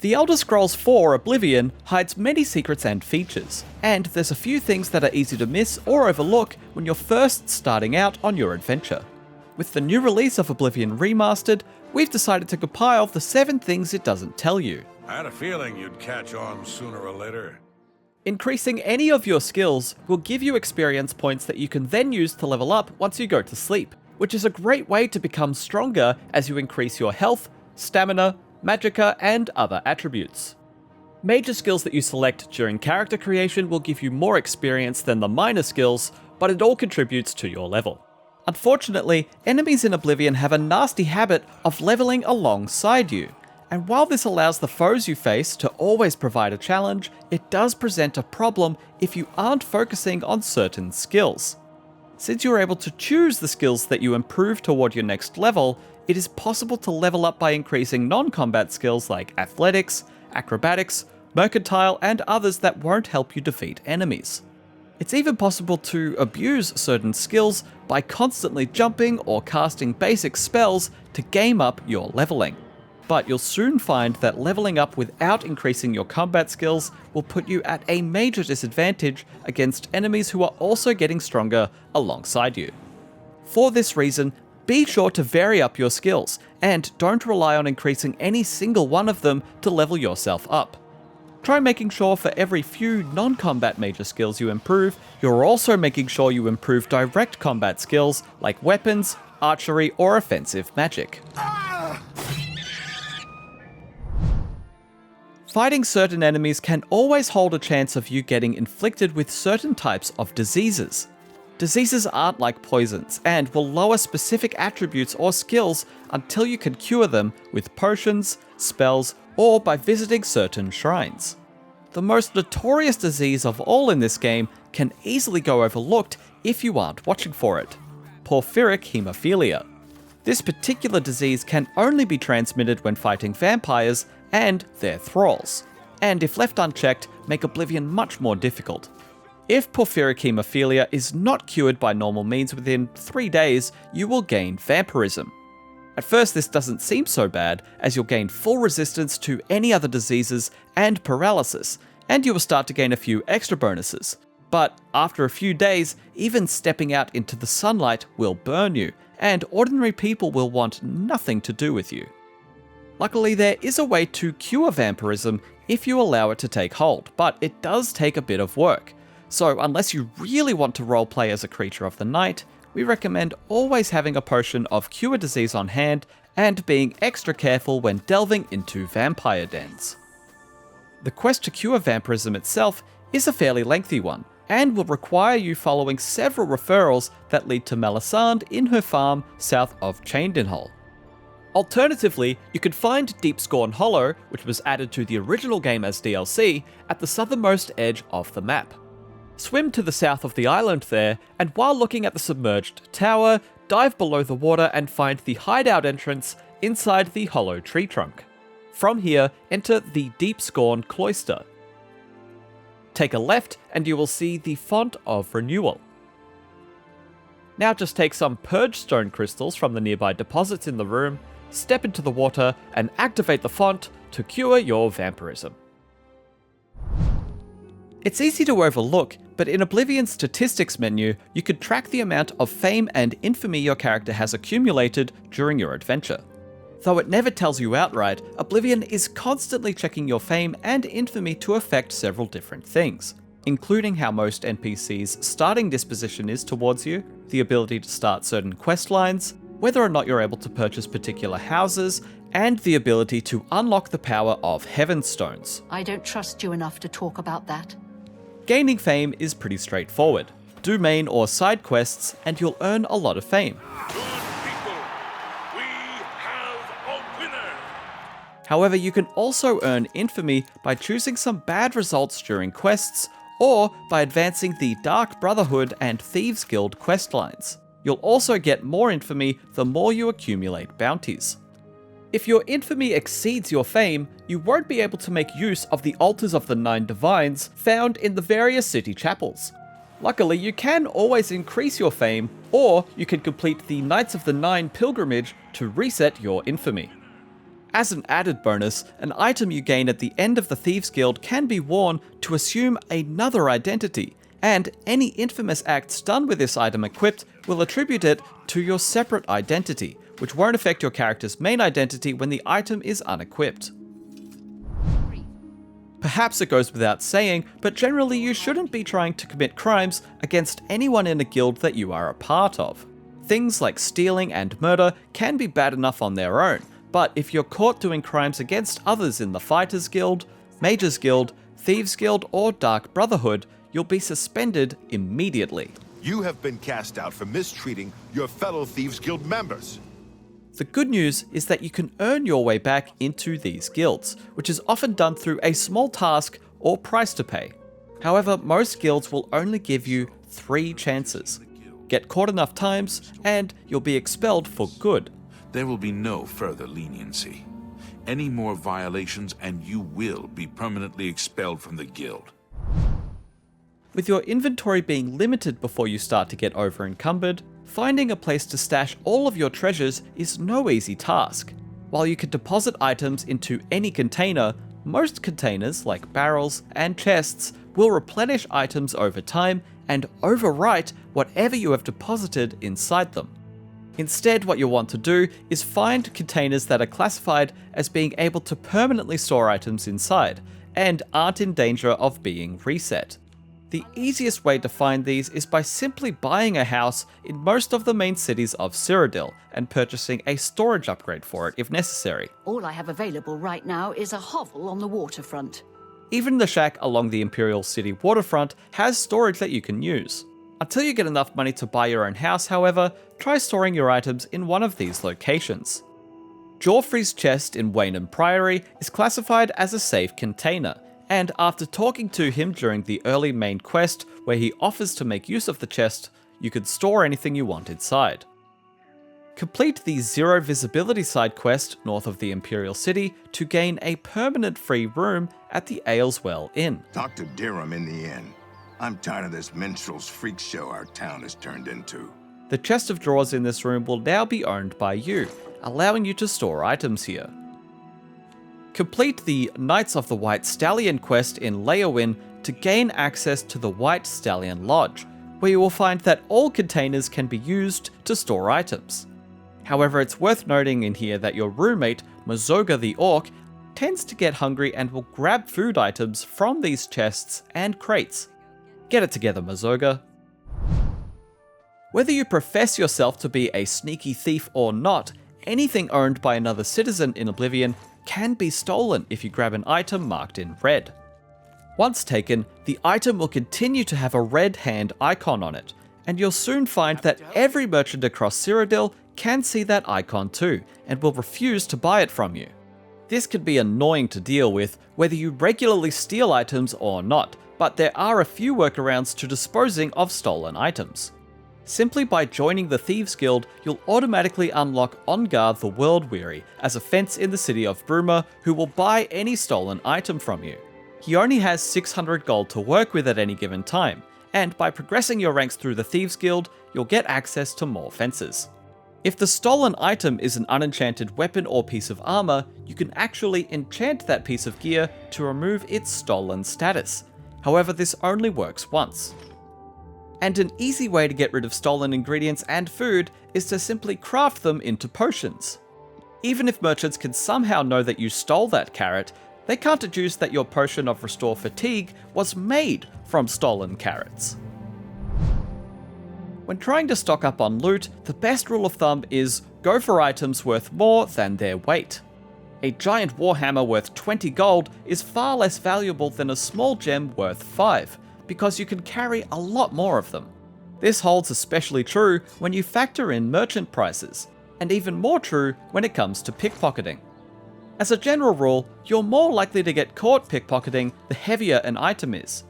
The Elder Scrolls IV Oblivion hides many secrets and features, and there's a few things that are easy to miss or overlook when you're first starting out on your adventure. With the new release of Oblivion Remastered, we've decided to compile the 7 things it doesn't tell you. I had a feeling you'd catch on sooner or later. Increasing any of your skills will give you experience points that you can then use to level up once you go to sleep, which is a great way to become stronger as you increase your health, stamina, magicka, and other attributes. Major skills that you select during character creation will give you more experience than the minor skills, but it all contributes to your level. Unfortunately, enemies in Oblivion have a nasty habit of leveling alongside you, and while this allows the foes you face to always provide a challenge, it does present a problem if you aren't focusing on certain skills. Since you're able to choose the skills that you improve toward your next level, it is possible to level up by increasing non-combat skills like athletics, acrobatics, mercantile, and others that won't help you defeat enemies. It's even possible to abuse certain skills by constantly jumping or casting basic spells to game up your leveling. But you'll soon find that leveling up without increasing your combat skills will put you at a major disadvantage against enemies who are also getting stronger alongside you. For this reason, be sure to vary up your skills, and don't rely on increasing any single one of them to level yourself up. Try making sure for every few non-combat major skills you improve, you're also making sure you improve direct combat skills like weapons, archery, or offensive magic. Fighting certain enemies can always hold a chance of you getting inflicted with certain types of diseases. Diseases aren't like poisons, and will lower specific attributes or skills until you can cure them with potions, spells, or by visiting certain shrines. The most notorious disease of all in this game can easily go overlooked if you aren't watching for it: porphyric hemophilia. This particular disease can only be transmitted when fighting vampires and their thralls, and if left unchecked, make Oblivion much more difficult. If porphyric hemophilia is not cured by normal means within 3 days, you will gain vampirism. At first this doesn't seem so bad, as you'll gain full resistance to any other diseases and paralysis, and you will start to gain a few extra bonuses. But after a few days, even stepping out into the sunlight will burn you, and ordinary people will want nothing to do with you. Luckily, there is a way to cure vampirism if you allow it to take hold, but it does take a bit of work. So unless you really want to roleplay as a creature of the night, we recommend always having a potion of cure disease on hand and being extra careful when delving into vampire dens. The quest to cure vampirism itself is a fairly lengthy one, and will require you following several referrals that lead to Melisande in her farm south of Chaindenhall. Alternatively, you could find Deepscorn Hollow, which was added to the original game as DLC, at the southernmost edge of the map. Swim to the south of the island there, and while looking at the submerged tower, dive below the water and find the hideout entrance inside the hollow tree trunk. From here, enter the Deepscorn Cloister. Take a left and you will see the Font of Renewal. Now just take some Purge Stone crystals from the nearby deposits in the room, step into the water, and activate the font to cure your vampirism. It's easy to overlook, but in Oblivion's statistics menu, you can track the amount of fame and infamy your character has accumulated during your adventure. Though it never tells you outright, Oblivion is constantly checking your fame and infamy to affect several different things, including how most NPCs' starting disposition is towards you, the ability to start certain quest lines, whether or not you're able to purchase particular houses, and the ability to unlock the power of Heaven Stones. I don't trust you enough to talk about that. Gaining fame is pretty straightforward. Do main or side quests and you'll earn a lot of fame. However, you can also earn infamy by choosing some bad results during quests, or by advancing the Dark Brotherhood and Thieves Guild questlines. You'll also get more infamy the more you accumulate bounties. If your infamy exceeds your fame, you won't be able to make use of the Altars of the Nine Divines found in the various city chapels. Luckily, you can always increase your fame, or you can complete the Knights of the Nine pilgrimage to reset your infamy. As an added bonus, an item you gain at the end of the Thieves Guild can be worn to assume another identity, and any infamous acts done with this item equipped will attribute it to your separate identity, which won't affect your character's main identity when the item is unequipped. Perhaps it goes without saying, but generally you shouldn't be trying to commit crimes against anyone in a guild that you are a part of. Things like stealing and murder can be bad enough on their own, but if you're caught doing crimes against others in the Fighters Guild, Mages Guild, Thieves Guild, or Dark Brotherhood, you'll be suspended immediately. You have been cast out for mistreating your fellow Thieves Guild members. The good news is that you can earn your way back into these guilds, which is often done through a small task or price to pay. However, most guilds will only give you 3 chances. Get caught enough times, and you'll be expelled for good. There will be no further leniency. Any more violations and you will be permanently expelled from the guild. With your inventory being limited before you start to get over-encumbered, finding a place to stash all of your treasures is no easy task. While you can deposit items into any container, most containers, like barrels and chests, will replenish items over time and overwrite whatever you have deposited inside them. Instead, what you'll want to do is find containers that are classified as being able to permanently store items inside, and aren't in danger of being reset. The easiest way to find these is by simply buying a house in most of the main cities of Cyrodiil and purchasing a storage upgrade for it if necessary. All I have available right now is a hovel on the waterfront. Even the shack along the Imperial City waterfront has storage that you can use. Until you get enough money to buy your own house, however, try storing your items in one of these locations. Joffrey's chest in Waynham Priory is classified as a safe container, and after talking to him during the early main quest where he offers to make use of the chest, you can store anything you want inside. Complete the Zero Visibility side quest north of the Imperial City to gain a permanent free room at the Ayleswell Inn. Talk to Dirham in the inn. I'm tired of this minstrel's freak show our town has turned into. The chest of drawers in this room will now be owned by you, allowing you to store items here. Complete the Knights of the White Stallion quest in Leowyn to gain access to the White Stallion Lodge, where you will find that all containers can be used to store items. However, it's worth noting in here that your roommate, Mazoga the Orc, tends to get hungry and will grab food items from these chests and crates. Get it together, Mazoga. Whether you profess yourself to be a sneaky thief or not, anything owned by another citizen in Oblivion can be stolen if you grab an item marked in red. Once taken, the item will continue to have a red hand icon on it, and you'll soon find that every merchant across Cyrodiil can see that icon too, and will refuse to buy it from you. This can be annoying to deal with, whether you regularly steal items or not, but there are a few workarounds to disposing of stolen items. Simply by joining the Thieves Guild, you'll automatically unlock Ongar the World-Weary as a fence in the city of Bruma who will buy any stolen item from you. He only has 600 gold to work with at any given time, and by progressing your ranks through the Thieves Guild, you'll get access to more fences. If the stolen item is an unenchanted weapon or piece of armor, you can actually enchant that piece of gear to remove its stolen status. However, this only works once. And an easy way to get rid of stolen ingredients and food is to simply craft them into potions. Even if merchants can somehow know that you stole that carrot, they can't deduce that your potion of Restore Fatigue was made from stolen carrots. When trying to stock up on loot, the best rule of thumb is go for items worth more than their weight. A giant warhammer worth 20 gold is far less valuable than a small gem worth 5, because you can carry a lot more of them. This holds especially true when you factor in merchant prices, and even more true when it comes to pickpocketing. As a general rule, you're more likely to get caught pickpocketing the heavier an item is.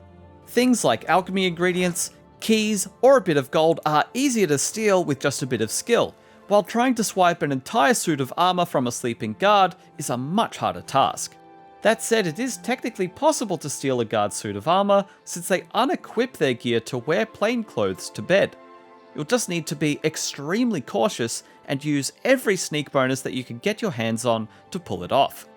Things like alchemy ingredients, keys, or a bit of gold are easier to steal with just a bit of skill, while trying to swipe an entire suit of armor from a sleeping guard is a much harder task. That said, it is technically possible to steal a guard's suit of armor, since they unequip their gear to wear plain clothes to bed. You'll just need to be extremely cautious and use every sneak bonus that you can get your hands on to pull it off.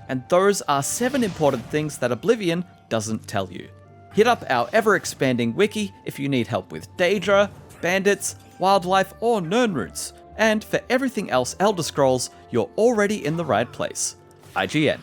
And those are 7 important things that Oblivion doesn't tell you. Hit up our ever-expanding wiki if you need help with Daedra, bandits, wildlife, or Nirn routes. And for everything else Elder Scrolls, you're already in the right place. IGN.